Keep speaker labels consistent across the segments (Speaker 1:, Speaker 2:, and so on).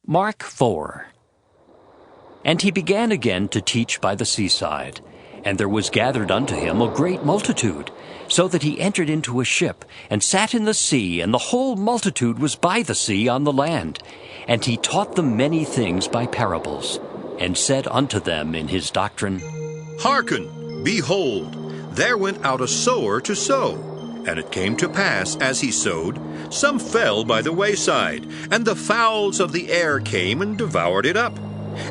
Speaker 1: Mark 4. And he began again to teach by the seaside, and there was gathered unto him a great multitude, so that he entered into a ship, and sat in the sea, and the whole multitude was by the sea on the land. And he taught them many things by parables, and said unto them in his doctrine,
Speaker 2: Hearken, behold, there went out a sower to sow. And it came to pass, as he sowed, some fell by the wayside, and the fowls of the air came and devoured it up.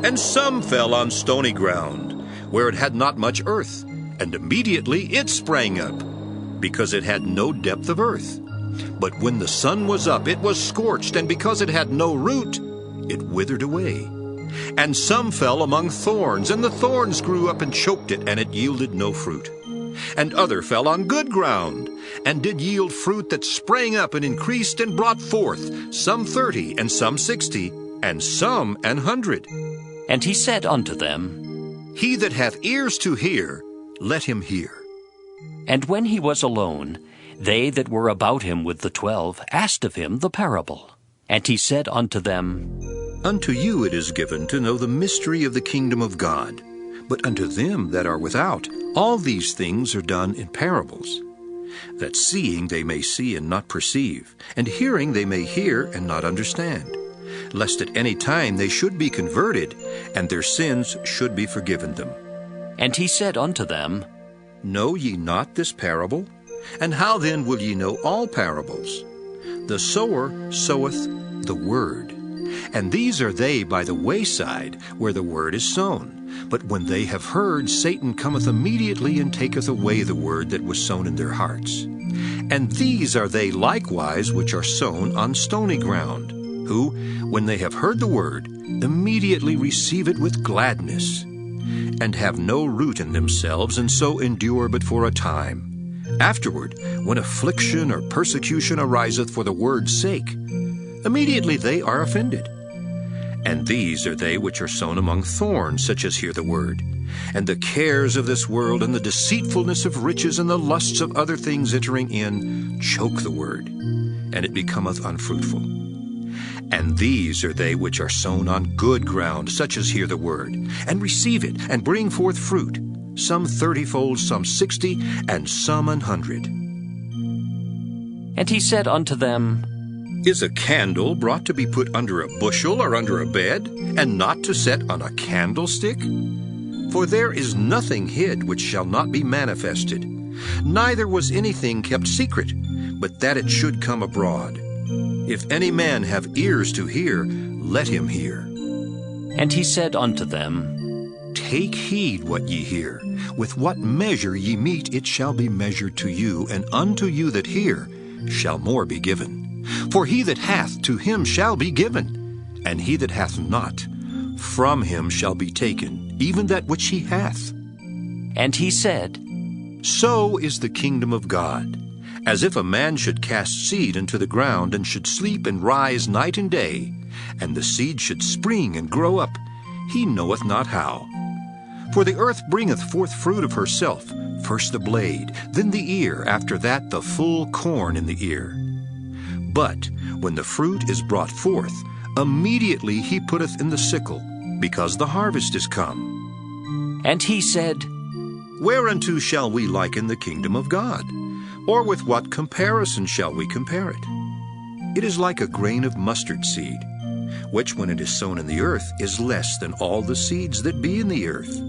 Speaker 2: And some fell on stony ground, where it had not much earth, and immediately it sprang up, because it had no depth of earth. But when the sun was up, it was scorched, and because it had no root, it withered away. And some fell among thorns, and the thorns grew up and choked it, and it yielded no fruit. And other fell on good ground, and did yield fruit that sprang up and increased and brought forth, some 30, and some 60, and some 100.
Speaker 1: And he said unto them,
Speaker 2: He that hath ears to hear, let him hear.
Speaker 1: And when he was alone, they that were about him with the 12 asked of him the parable. And he said unto them,
Speaker 2: Unto you it is given to know the mystery of the kingdom of God, but unto them that are without, all these things are done in parables, that seeing they may see and not perceive, and hearing they may hear and not understand, lest at any time they should be converted, and their sins should be forgiven them.
Speaker 1: And he said unto them,
Speaker 2: Know ye not this parable? And how then will ye know all parables? The sower soweth the word. And these are they by the wayside, where the word is sown. But when they have heard, Satan cometh immediately and taketh away the word that was sown in their hearts. And these are they likewise which are sown on stony ground, who, when they have heard the word, immediately receive it with gladness, and have no root in themselves, and so endure but for a time. Afterward, when affliction or persecution ariseth for the word's sake, immediately they are offended. And these are they which are sown among thorns, such as hear the word, and the cares of this world, and the deceitfulness of riches, and the lusts of other things entering in, choke the word, and it becometh unfruitful. And these are they which are sown on good ground, such as hear the word, and receive it, and bring forth fruit, some 30-fold, some 60, and some 100.
Speaker 1: And he said unto them,
Speaker 2: Is a candle brought to be put under a bushel or under a bed, and not to set on a candlestick? For there is nothing hid which shall not be manifested, neither was anything kept secret, but that it should come abroad. If any man have ears to hear, let him hear.
Speaker 1: And he said unto them,
Speaker 2: Take heed what ye hear. With what measure ye mete, it shall be measured to you, and unto you that hear shall more be given. For he that hath, to him shall be given, and he that hath not, from him shall be taken, even that which he hath.
Speaker 1: And he said,
Speaker 2: So is the kingdom of God, as if a man should cast seed into the ground, and should sleep and rise night and day, and the seed should spring and grow up, he knoweth not how. For the earth bringeth forth fruit of herself, first the blade, then the ear, after that the full corn in the ear. But when the fruit is brought forth, immediately he putteth in the sickle, because the harvest is come.
Speaker 1: And he said,
Speaker 2: Whereunto shall we liken the kingdom of God? Or with what comparison shall we compare it? It is like a grain of mustard seed, which when it is sown in the earth is less than all the seeds that be in the earth.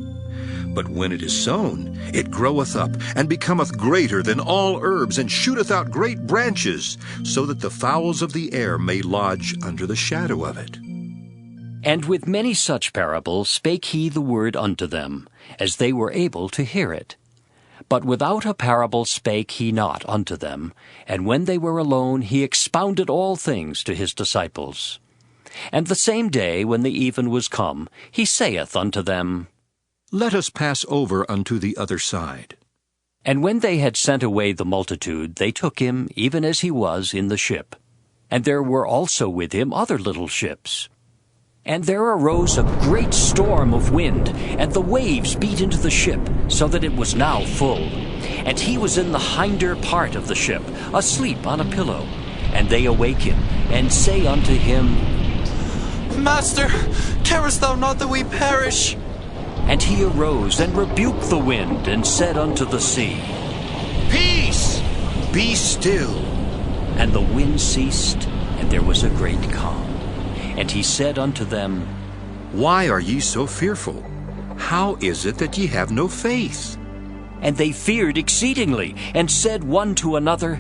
Speaker 2: But when it is sown, it groweth up, and becometh greater than all herbs, and shooteth out great branches, so that the fowls of the air may lodge under the shadow of it.
Speaker 1: And with many such parables spake he the word unto them, as they were able to hear it. But without a parable spake he not unto them, and when they were alone he expounded all things to his disciples. And the same day, when the even was come, he saith unto them,
Speaker 2: Let us pass over unto the other side.
Speaker 1: And when they had sent away the multitude, they took him, even as he was, in the ship. And there were also with him other little ships. And there arose a great storm of wind, and the waves beat into the ship, so that it was now full. And he was in the hinder part of the ship, asleep on a pillow. And they awake him, and say unto him,
Speaker 3: Master, carest thou not that we perish?
Speaker 1: And he arose and rebuked the wind, and said unto the sea,
Speaker 2: Peace, be still.
Speaker 1: And the wind ceased, and there was a great calm. And he said unto them,
Speaker 2: Why are ye so fearful? How is it that ye have no faith?
Speaker 1: And they feared exceedingly, and said one to another,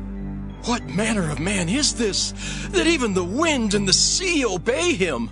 Speaker 3: What manner of man is this, that even the wind and the sea obey him?